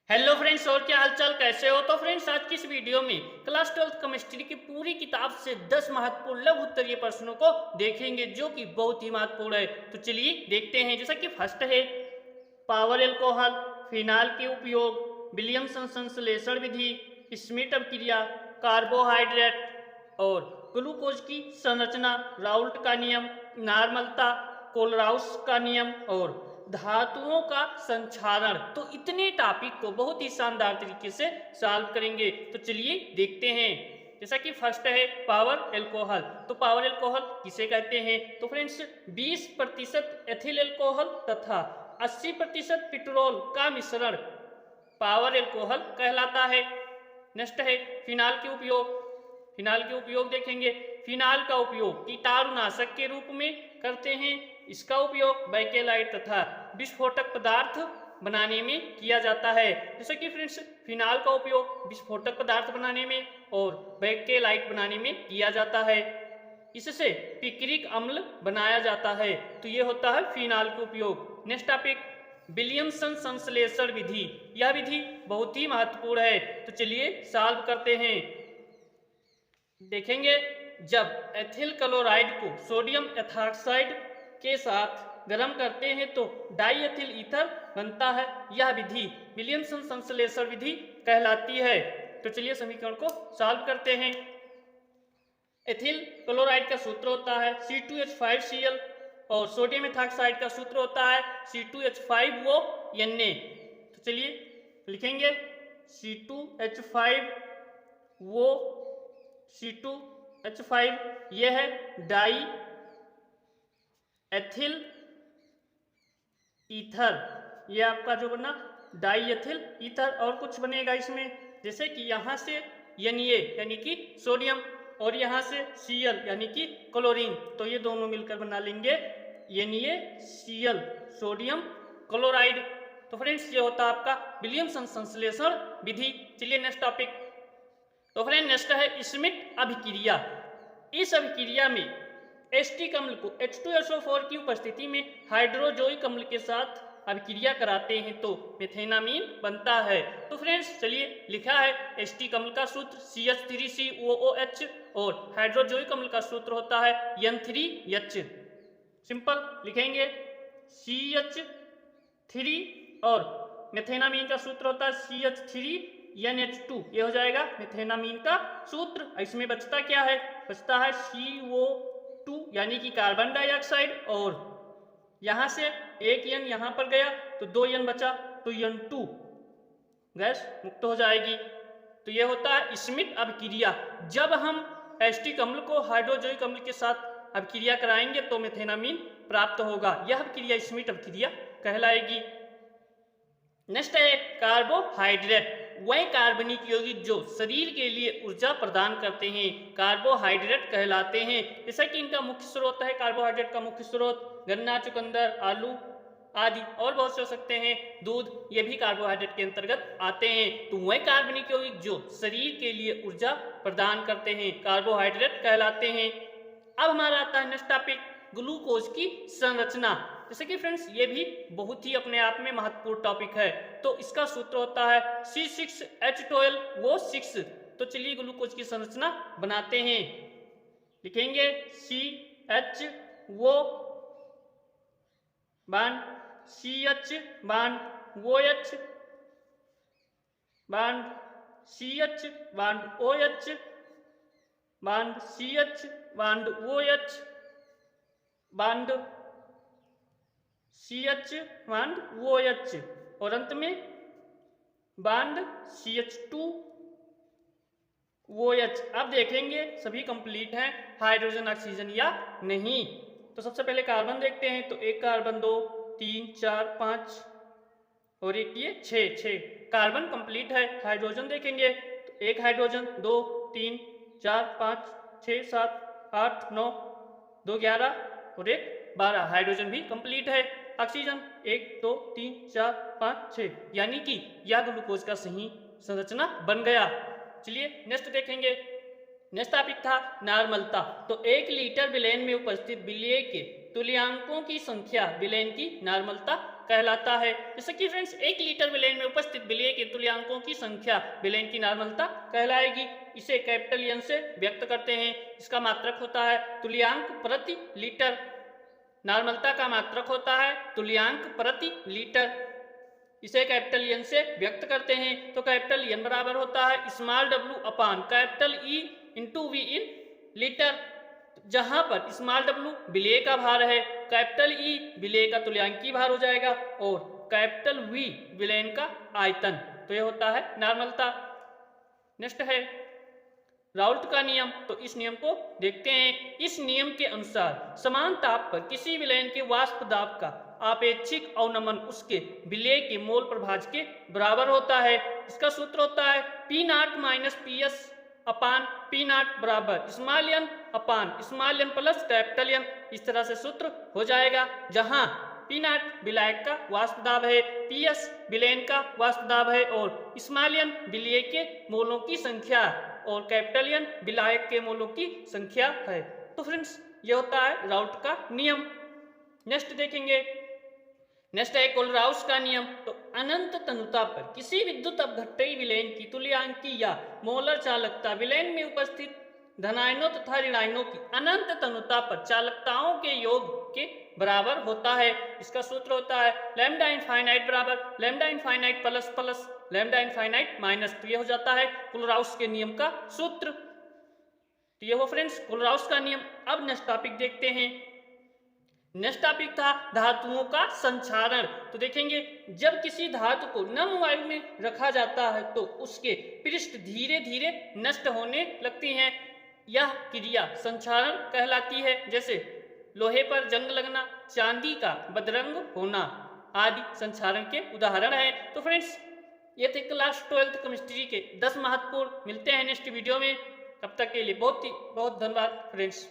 Hello friends, और क्या हालचाल, कैसे हो। तो फ्रेंड्स, आज की इस वीडियो में क्लास 12th केमिस्ट्री की पूरी किताब से 10 महत्वपूर्ण लघु उत्तरीय प्रश्नों को देखेंगे जो कि बहुत ही महत्वपूर्ण है। तो चलिए देखते हैं। जैसा कि फर्स्ट है, पावर एल्कोहल, फिनाल के उपयोग, विलियमसन संश्लेषण विधि, स्मिट अपक्रिया, कार्बोहाइड्रेट और ग्लूकोज की संरचना, राउल्ट का नियम, नार्मलता, कोलराउस का नियम और धातुओं का संक्षारण। तो इतने टॉपिक को बहुत ही शानदार तरीके से सॉल्व करेंगे। तो चलिए देखते हैं। जैसा कि फर्स्ट है पावर एल्कोहल। तो पावर एल्कोहल किसे कहते हैं? तो फ्रेंड्स, 20% एथिल एल्कोहल तथा 80% पेट्रोल का मिश्रण पावर एल्कोहल कहलाता है। नेक्स्ट है फिनाल के उपयोग। फिनाल के उपयोग देखेंगे। फिनाल का उपयोग कीटाणुनाशक के रूप में करते हैं। इसका उपयोग बैकेलाइट तथा विस्फोटक पदार्थ बनाने में किया जाता है। जैसे कि फ्रेंड्स, फिनाल का उपयोग विस्फोटक पदार्थ बनाने में और बैकेलाइट बनाने में किया जाता है। इससे पिक्रिक अम्ल बनाया जाता है। तो ये होता है फिनाल का उपयोग। नेक्स्ट टॉपिक, विलियमसन संश्लेषण विधि। यह विधि बहुत ही महत्वपूर्ण है। तो चलिए सॉल्व करते हैं। देखेंगे, जब एथिल क्लोराइड को सोडियम एथॉक्साइड के साथ गर्म करते हैं तो डाई एथिल ईथर बनता है। यह विधि विलियमसन संश्लेषण विधि कहलाती है। तो चलिए समीकरण को सॉल्व करते हैं। एथिल क्लोराइड का सूत्र होता है C2H5Cl और सोडियम एथॉक्साइड का सूत्र होता है C2H5ONa। तो चलिए लिखेंगे C2H5 यह है डाई एथिल ईथर। ये आपका जो बना डाई एथिल ईथर। और कुछ बनेगा इसमें, जैसे कि यहाँ से Na यानी कि सोडियम और यहाँ से Cl यानी कि क्लोरीन। तो ये दोनों मिलकर बना लेंगे NaCl, सोडियम क्लोराइड। तो फ्रेंड्स, ये होता है आपका विलियमसन संश्लेषण विधि। चलिए नेक्स्ट टॉपिक। तो फ्रेंड नेक्स्ट है स्मिट अभिक्रिया। इस अभिक्रिया में एस्टिक अम्ल को H2SO4 की उपस्थिति में हाइड्रोजोइक अम्ल के साथ अभिक्रिया कराते हैं तो मेथेनामीन बनता है। तो फ्रेंड्स चलिए, लिखा है एस्टिक अम्ल का सूत्र CH3COOH और हाइड्रोजोइक अम्ल का सूत्र होता है N3H। सिंपल लिखेंगे CH3 और मेथेनामीन का सूत्र होता है CH3NH2। ये हो जाएगा मेथेनामीन का सूत्र। इसमें बचता क्या है? बचता है CO2 यानी कि कार्बन डाइऑक्साइड, और यहां से एक N यहां पर गया तो 2 N बचा, तो N2 गैस मुक्त हो जाएगी। तो ये होता है स्मिट अभिक्रिया। जब हम एस्टिक अम्ल को हाइड्रोजोइक अम्ल के साथ अभिक्रिया कराएंगे तो मेथेनामीन प्राप्त होगा। यह अभिक्रिया स्मिट अभिक्रिया कहलाएगी। नेक्स्ट है कार्बोहाइड्रेट। वह कार्बनिक यौगिक जो शरीर के लिए ऊर्जा प्रदान करते हैं कार्बोहाइड्रेट कहलाते हैं। जैसा कि इनका मुख्य स्रोत है, कार्बोहाइड्रेट का मुख्य स्रोत गन्ना, चुकंदर, आलू आदि और बहुत से हो सकते हैं, दूध, ये भी कार्बोहाइड्रेट के अंतर्गत आते हैं। तो वह कार्बनिक यौगिक जो शरीर के लिए ऊर्जा प्रदान करते हैं कार्बोहाइड्रेट कहलाते हैं। अब हमारा आता है नेक्स्ट टॉपिक, ग्लूकोज की संरचना। जैसे कि फ्रेंड्स, ये भी बहुत ही अपने आप में महत्वपूर्ण टॉपिक है। तो इसका सूत्र होता है C6H12O6। तो चलिए ग्लूकोज की संरचना बनाते हैं। लिखेंगे CHO bond CH bond OH bond CH bond OH bond CH bond OH bond CH bond OH और अंत में बांड CH2OH। अब देखेंगे सभी कंप्लीट हैं, हाइड्रोजन ऑक्सीजन या नहीं। तो सबसे पहले कार्बन देखते हैं। तो एक कार्बन, 2 3 4 5 और एक ये 6 कार्बन कंप्लीट है। हाइड्रोजन देखेंगे तो एक हाइड्रोजन, 2 3 4 5 6 7 8 9 2 11 और एक 12। हाइड्रोजन भी कंप्लीट है। ऑक्सीजन 1 2 3 4 5 6, यानी कि यह ग्लूकोज का सही संरचना बन गया। चलिए नेक्स्ट देखेंगे। नेक्स्ट टॉपिक था नार्मलता। तो 1 लीटर विलेन में उपस्थित विलेय के तुल्यांकों की संख्या विलेन की नार्मलता कहलाता है। जैसे कि फ्रेंड्स 1 लीटर विलेन में उपस्थित विलेय के तुल्यांकों की संख्या विलेन की नॉर्मलता कहलाएगी। इसे कैपिटल एन से व्यक्त करते हैं। इसका मात्रक होता है तुल्यांक प्रति लीटर। नॉर्मलता का मात्रक होता है तुल्यांक प्रति लीटर। इसे कैपिटल एन से व्यक्त करते हैं तो कैपिटल एन बराबर होता है small w upon capital E into V in litre, जहां पर स्मॉल w विलेय का भार है, कैपिटल ई विलेय का तुल्यांकीय भार हो जाएगा और कैपिटल वी विलेन का आयतन। तो यह होता है नॉर्मलता। नेक्स्ट है राउल्ट का नियम। तो इस नियम को देखते हैं। इस नियम के अनुसार समान ताप पर किसी विलयन के वाष्प दाब का आपेक्षिक अवनमन उसके विलेय के मोल प्रभाज के बराबर होता है। इसका सूत्र होता है P nought minus P S upon P nought बराबर small n upon small n plus capital N. इस तरह से सूत्र हो जाएगा, जहां पी नॉट विलायक का वाष्प दाब है, पी एस विलयन का वाष्प दाब है और स्मॉल एन विलेय के मोलों की संख्या और कैपिटल एन विलायक के मोलों की संख्या है। तो फ्रेंड्स ये होता है राउल्ट का नियम। नेक्स्ट देखेंगे। नेक्स्ट है कोलराउस का नियम। तो अनंत तनुता पर किसी विद्युत अपघट्टयी विलयन की तुल्यांकी या मोलर चालकता विलयन में उपस्थित धनायनों तथा ऋणायनों की अनंत तनुता पर चालकताओं के योग के बराबर होता है। इसका सूत्र होता है लैम्डा इनफाइनाइट बराबर lambda infinite plus plus lambda infinite minus. तो ये हो जाता है कोलराउस के नियम का सूत्र। तो ये हो फ्रेंड्स कोलराउस का नियम। अब नेक्स्ट टॉपिक देखते हैं। नेक्स्ट टॉपिक था धातुओं का संक्षारण। तो देखेंगे जब किसी धातु को नम वायु में रखा जाता है तो उसके पृष्ठ धीरे धीरे नष्ट होने लगती हैं। यह क्रिया संक्षारण कहलाती है। जैसे लोहे पर जंग लगना, चांदी का बदरंग होना आदि संक्षारण के उदाहरण हैं। तो फ्रेंड्स ये थे क्लास 12th केमिस्ट्री के 10 महत्वपूर्ण। मिलते हैं नेक्स्ट वीडियो में। तब तक के लिए बहुत धन्यवाद फ्रेंड्स।